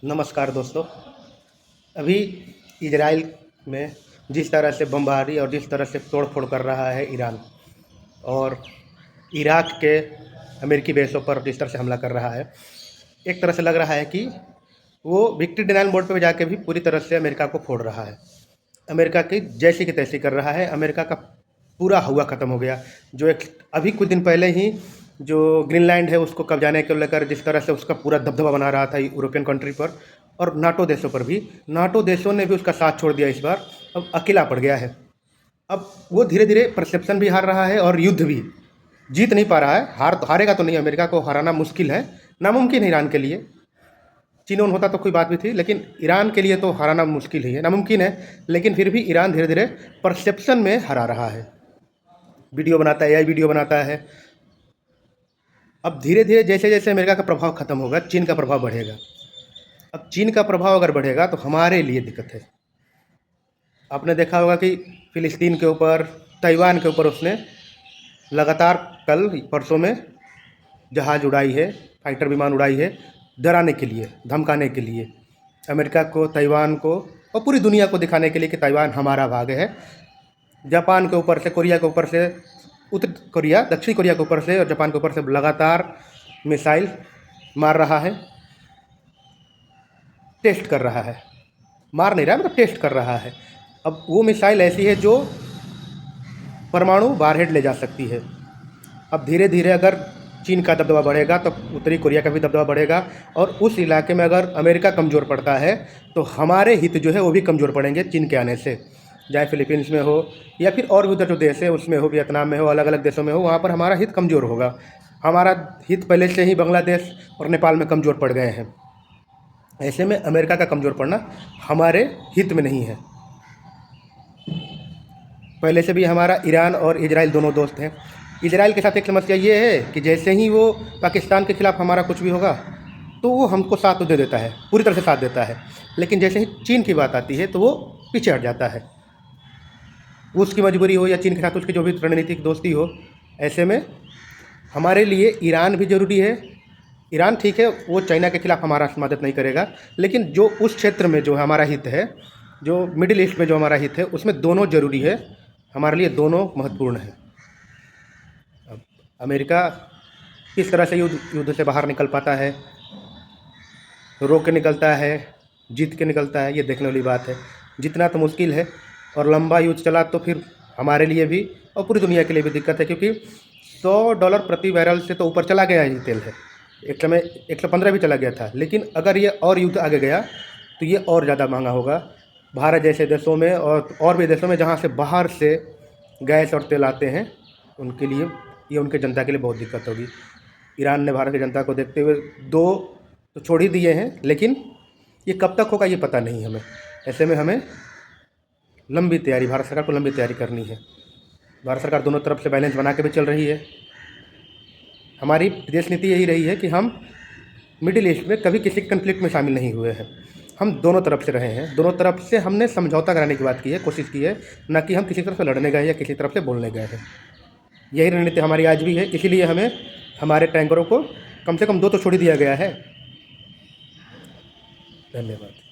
नमस्कार दोस्तों। अभी इजराइल में जिस तरह से बमबारी और जिस तरह से तोड़-फोड़ कर रहा है ईरान, और इराक के अमेरिकी बेसों पर जिस तरह से हमला कर रहा है, एक तरह से लग रहा है कि वो विक्ट्री डिनायल मोड पे जाके भी पूरी तरह से अमेरिका को फोड़ रहा है। अमेरिका की जैसी की तैसी कर रहा है। अमेरिका का पूरा हौवा ख़त्म हो गया। जो एक अभी कुछ दिन पहले ही जो ग्रीनलैंड है उसको कब्जाने को लेकर जिस तरह से उसका पूरा दबदबा बना रहा था यूरोपियन कंट्री पर और नाटो देशों पर भी, नाटो देशों ने भी उसका साथ छोड़ दिया। इस बार अब अकेला पड़ गया है। अब वो धीरे धीरे परसेप्शन भी हार रहा है और युद्ध भी जीत नहीं पा रहा है। हारेगा तो नहीं, अमेरिका को हराना मुश्किल है, नामुमकिन है ईरान के लिए। चीन उन होता तो कोई बात भी थी, लेकिन ईरान के लिए तो हराना मुश्किल ही है, नामुमकिन है। लेकिन फिर भी ईरान धीरे धीरे परसेप्शन में हरा रहा है। वीडियो बनाता है, एआई वीडियो बनाता है। अब धीरे धीरे जैसे जैसे अमेरिका का प्रभाव खत्म होगा, चीन का प्रभाव बढ़ेगा। अब चीन का प्रभाव अगर बढ़ेगा तो हमारे लिए दिक्कत है। आपने देखा होगा कि फ़िलिस्तीन के ऊपर, ताइवान के ऊपर उसने लगातार कल परसों में जहाज़ उड़ाई है, फाइटर विमान उड़ाई है, डराने के लिए, धमकाने के लिए, अमेरिका को, ताइवान को और पूरी दुनिया को दिखाने के लिए कि ताइवान हमारा भाग है। जापान के ऊपर से, कोरिया के ऊपर से, उत्तर कोरिया, दक्षिण कोरिया के ऊपर से और जापान के ऊपर से लगातार मिसाइल मार रहा है, टेस्ट कर रहा है। मार नहीं रहा है, मतलब टेस्ट कर रहा है। अब वो मिसाइल ऐसी है जो परमाणु वारहेड ले जा सकती है। अब धीरे धीरे अगर चीन का दबदबा बढ़ेगा तो उत्तरी कोरिया का भी दबदबा बढ़ेगा, और उस इलाके में अगर अमेरिका कमज़ोर पड़ता है तो हमारे हित जो है वो भी कमज़ोर पड़ेंगे चीन के आने से। चाहे फिलीपींस में हो या फिर और भी उधर जो देश है उसमें हो, वियतनाम में हो, अलग अलग देशों में हो, वहाँ पर हमारा हित कमज़ोर होगा। हमारा हित पहले से ही बांग्लादेश और नेपाल में कमज़ोर पड़ गए हैं। ऐसे में अमेरिका का कमज़ोर पड़ना हमारे हित में नहीं है। पहले से भी हमारा ईरान और इजराइल दोनों दोस्त हैं। इजराइल के साथ एक समस्या ये है कि जैसे ही वो पाकिस्तान के ख़िलाफ़ हमारा कुछ भी होगा तो वो हमको साथ तो दे देता है, पूरी तरह से साथ देता है। लेकिन जैसे ही चीन की बात आती है तो वो पीछे हट जाता है। उसकी मजबूरी हो या चीन के साथ उसकी जो भी रणनीतिक दोस्ती हो, ऐसे में हमारे लिए ईरान भी ज़रूरी है। ईरान ठीक है, वो चाइना के ख़िलाफ़ हमारा मदद नहीं करेगा, लेकिन जो उस क्षेत्र में जो हमारा हित है, जो मिडिल ईस्ट में जो हमारा हित है, उसमें दोनों ज़रूरी है। हमारे लिए दोनों महत्वपूर्ण है। अब अमेरिका किस तरह से युद्ध से बाहर निकल पाता है, रोक के निकलता है, जीत के निकलता है, ये देखने वाली बात है। जितना तो मुश्किल है, और लंबा युद्ध चला तो फिर हमारे लिए भी और पूरी दुनिया के लिए भी दिक्कत है, क्योंकि $100 प्रति बैरल से तो ऊपर चला गया है ये तेल है। एक समय 115 भी चला गया था। लेकिन अगर ये और युद्ध आगे गया तो ये और ज़्यादा महंगा होगा। भारत जैसे देशों में और भी देशों में जहाँ से बाहर से गैस और तेल आते हैं, उनके लिए, ये उनके जनता के लिए बहुत दिक्कत होगी। ईरान ने भारत की जनता को देखते हुए 2 तो छोड़ ही दिए हैं, लेकिन ये कब तक होगा ये पता नहीं हमें। ऐसे में हमें लंबी तैयारी, भारत सरकार को लंबी तैयारी करनी है। भारत सरकार दोनों तरफ से बैलेंस बना के भी चल रही है। हमारी विदेश नीति यही रही है कि हम मिडिल ईस्ट में कभी किसी कन्फ्लिक्ट में शामिल नहीं हुए हैं। हम दोनों तरफ से रहे हैं, दोनों तरफ से हमने समझौता कराने की बात की है, कोशिश की है, ना कि हम किसी तरफ से लड़ने गए या किसी तरफ से बोलने गए हैं। यही रणनीति हमारी आज भी है। इसीलिए हमें हमारे टैंकरों को कम से कम 2 तो छोड़ ही दिया गया है। धन्यवाद।